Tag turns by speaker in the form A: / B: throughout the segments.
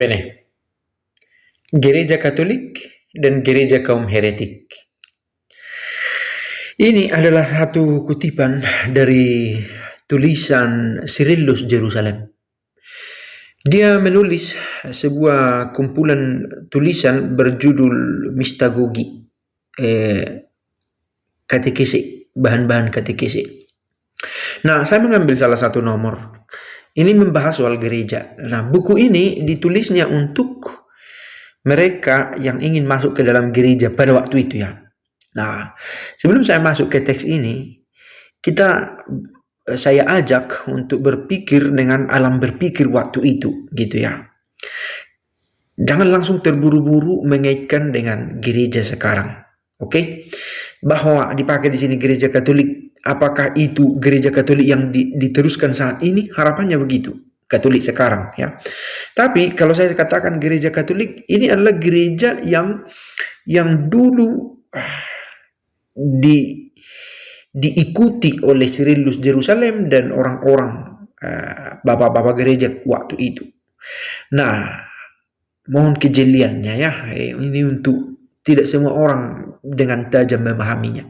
A: Bene, gereja Katolik dan gereja kaum heretik. Ini adalah satu kutipan dari tulisan Cyrillus Jerusalem. Dia menulis sebuah kumpulan tulisan berjudul Mystagogi, katekesi, bahan-bahan katekesi. Nah, saya mengambil salah satu nomor. Ini membahas soal gereja. Nah, buku ini ditulisnya untuk mereka yang ingin masuk ke dalam gereja pada waktu itu ya. Nah, sebelum saya masuk ke teks ini, saya ajak untuk berpikir dengan alam berpikir waktu itu, gitu ya. Jangan langsung terburu-buru mengaitkan dengan gereja sekarang, oke? Bahwa dipakai di sini gereja Katolik, apakah itu gereja Katolik yang diteruskan saat ini? Harapannya begitu, Katolik sekarang ya. Tapi kalau saya katakan gereja Katolik, ini adalah gereja yang dulu diikuti oleh Cyrillus Jerusalem dan orang-orang bapak-bapak gereja waktu itu. Nah, mohon kejeliannya ya, ini untuk tidak semua orang dengan tajam memahaminya.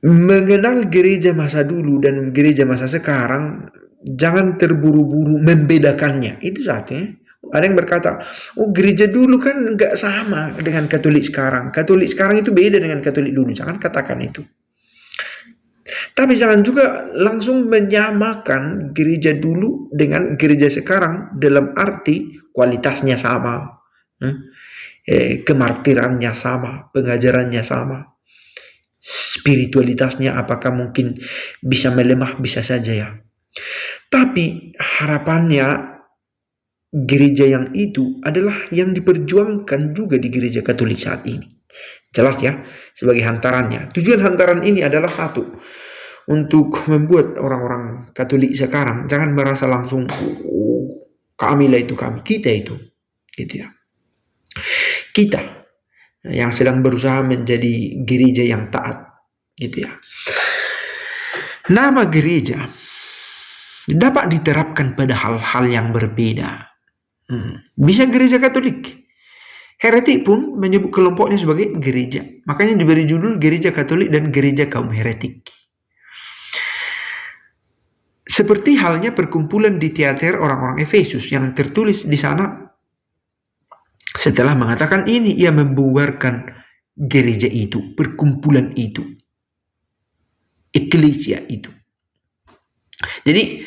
A: Mengenal gereja masa dulu dan gereja masa sekarang, jangan terburu-buru membedakannya. Itu saatnya. Ada yang berkata, oh gereja dulu kan nggak sama dengan Katolik sekarang. Katolik sekarang itu beda dengan Katolik dulu. Jangan katakan itu. Tapi jangan juga langsung menyamakan gereja dulu dengan gereja sekarang dalam arti kualitasnya sama, kemartirannya sama, pengajarannya sama, spiritualitasnya apakah mungkin bisa melemah, bisa saja ya. Tapi harapannya gereja yang itu adalah yang diperjuangkan juga di gereja Katolik saat ini. Jelas ya, sebagai hantarannya. Tujuan hantaran ini adalah satu, untuk membuat orang-orang Katolik sekarang jangan merasa langsung kami lah itu kami, kita itu, gitu ya. Kita yang sedang berusaha menjadi gereja yang taat, gitu ya. Nama gereja dapat diterapkan pada hal-hal yang berbeda. Bisa gereja Katolik. Heretik pun menyebut kelompoknya sebagai gereja. Makanya diberi judul gereja Katolik dan gereja kaum heretik. Seperti halnya perkumpulan di teater orang-orang Efesus yang tertulis di sana. Setelah mengatakan ini, ia membubarkan gereja itu, perkumpulan itu, eklesia itu. Jadi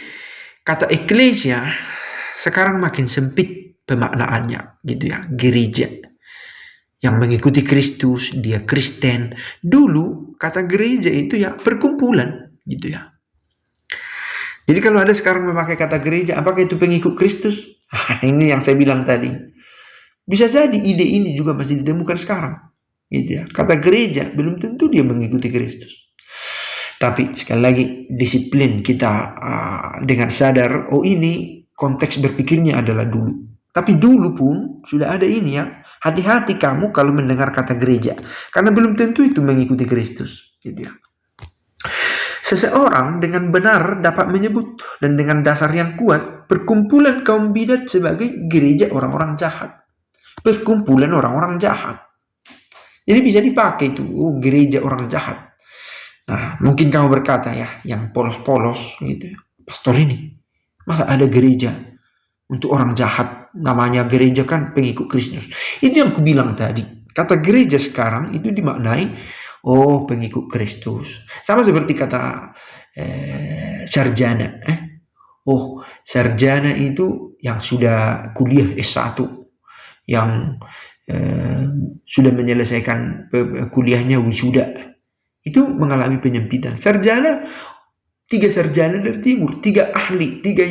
A: kata eklesia sekarang makin sempit pemaknaannya, gitu ya. Gereja yang mengikuti Kristus, dia Kristen. Dulu kata gereja itu ya perkumpulan, gitu ya. Jadi kalau ada sekarang memakai kata gereja, apakah itu pengikut Kristus? Ini yang saya bilang tadi. Bisa jadi ide ini juga masih ditemukan sekarang, gitu ya. Kata gereja belum tentu dia mengikuti Kristus. Tapi sekali lagi disiplin kita dengan sadar, oh ini konteks berpikirnya adalah dulu. Tapi dulu pun sudah ada ini ya. Hati-hati kamu kalau mendengar kata gereja, karena belum tentu itu mengikuti Kristus, gitu ya. Seseorang dengan benar dapat menyebut dan dengan dasar yang kuat perkumpulan kaum bidat sebagai gereja orang-orang jahat. Perkumpulan orang-orang jahat. Jadi bisa dipakai itu, gereja orang jahat. Nah, mungkin kamu berkata ya, yang polos-polos gitu, pastor ini, masa ada gereja untuk orang jahat, namanya gereja kan pengikut Kristus. Itu yang kubilang tadi, kata gereja sekarang itu dimaknai, oh pengikut Kristus. Sama seperti kata sarjana. Oh, sarjana itu yang sudah kuliah S1, yang sudah menyelesaikan kuliahnya wisuda. Itu mengalami penyempitan. Sarjana, 3 sarjana dari timur, 3 ahli, 3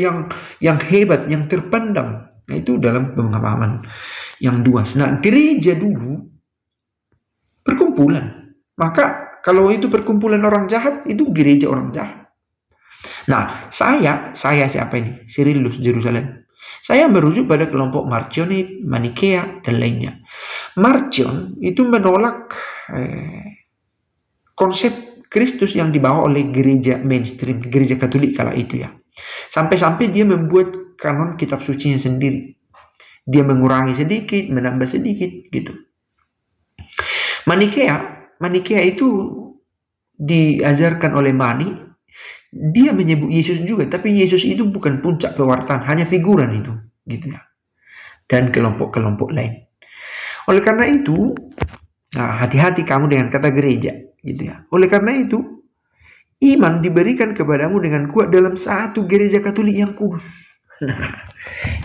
A: yang hebat, yang terpandang. Nah, itu dalam pemahaman yang luas. Nah, gereja dulu perkumpulan. Maka kalau itu perkumpulan orang jahat, itu gereja orang jahat. Nah, saya siapa ini? Cyrillus Jerusalem. Saya merujuk pada kelompok Marcionite, Manikea, dan lainnya. Marcion itu menolak konsep Kristus yang dibawa oleh gereja mainstream, gereja Katolik kala itu ya. Sampai-sampai dia membuat kanon kitab sucinya sendiri. Dia mengurangi sedikit, menambah sedikit gitu. Manikea itu diajarkan oleh Mani. Dia menyebut Yesus juga, tapi Yesus itu bukan puncak pewartaan, hanya figuran itu, gitu ya. Dan kelompok-kelompok lain. Oleh karena itu, hati-hati kamu dengan kata gereja, gitu ya. Oleh karena itu, iman diberikan kepadamu dengan kuat dalam satu gereja Katolik yang kudus. Nah,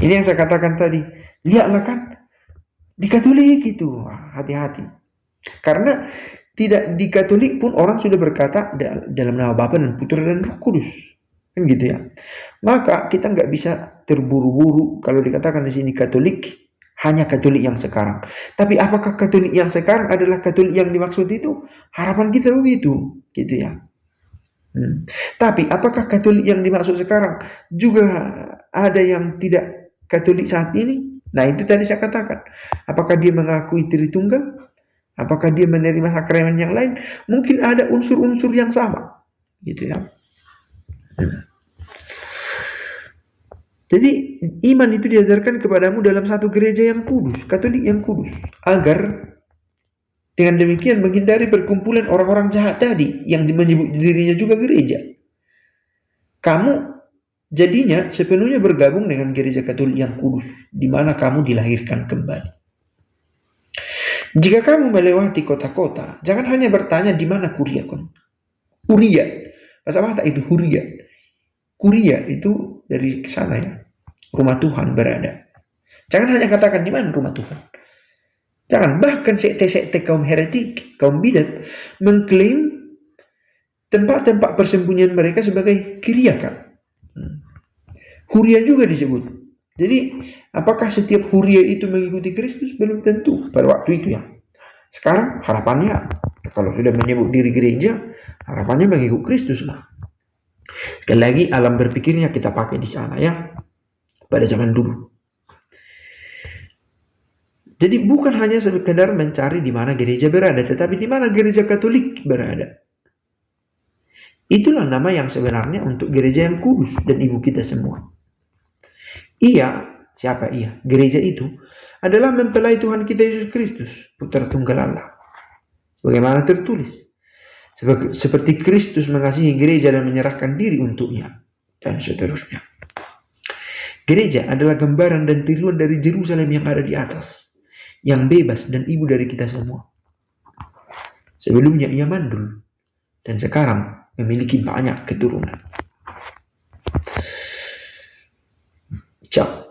A: ini yang saya katakan tadi. Lihatlah kan, di Katolik itu, hati-hati. Karena tidak di Katolik pun orang sudah berkata dalam nama Bapa dan Putra dan Roh Kudus, kan gitu ya. Maka kita nggak bisa terburu-buru kalau dikatakan di sini Katolik, hanya Katolik yang sekarang. Tapi apakah Katolik yang sekarang adalah Katolik yang dimaksud itu? Harapan kita begitu, gitu ya. Tapi apakah Katolik yang dimaksud sekarang juga ada yang tidak Katolik saat ini? Nah, itu tadi saya katakan. Apakah dia mengakui Tritunggal? Apakah dia menerima sakramen yang lain? Mungkin ada unsur-unsur yang sama, gitu ya. Jadi iman itu diajarkan kepadamu dalam satu gereja yang kudus, Katolik yang kudus, agar dengan demikian menghindari perkumpulan orang-orang jahat tadi yang menyebut dirinya juga gereja. Kamu jadinya sepenuhnya bergabung dengan gereja Katolik yang kudus, di mana kamu dilahirkan kembali. Jika kamu melewati kota-kota, jangan hanya bertanya di mana Kuria. Bahasa Batak itu Huria. Kuria itu dari sana ya, rumah Tuhan berada. Jangan hanya katakan di mana rumah Tuhan. Jangan, bahkan sekte-sekte kaum heretik, kaum bidat, mengklaim tempat-tempat persembunyian mereka sebagai Kiriaka. Huria juga disebut. Jadi, apakah setiap Huria itu mengikuti Kristus? Belum tentu pada waktu itu ya. Sekarang harapannya, kalau sudah menyebut diri gereja, harapannya mengikut Kristus lah. Sekali lagi, alam berpikirnya kita pakai di sana ya, pada zaman dulu. Jadi bukan hanya sekedar mencari di mana gereja berada, tetapi di mana gereja Katolik berada. Itulah nama yang sebenarnya untuk gereja yang kudus dan ibu kita semua. Ia, siapa ia? Gereja itu adalah mempelai Tuhan kita Yesus Kristus, Putra Tunggal Allah. Bagaimana tertulis? Seperti Kristus mengasihi gereja dan menyerahkan diri untuknya, dan seterusnya. Gereja adalah gambaran dan tiruan dari Yerusalem yang ada di atas, yang bebas dan ibu dari kita semua. Sebelumnya ia mandul, dan sekarang memiliki banyak keturunan. Ciao.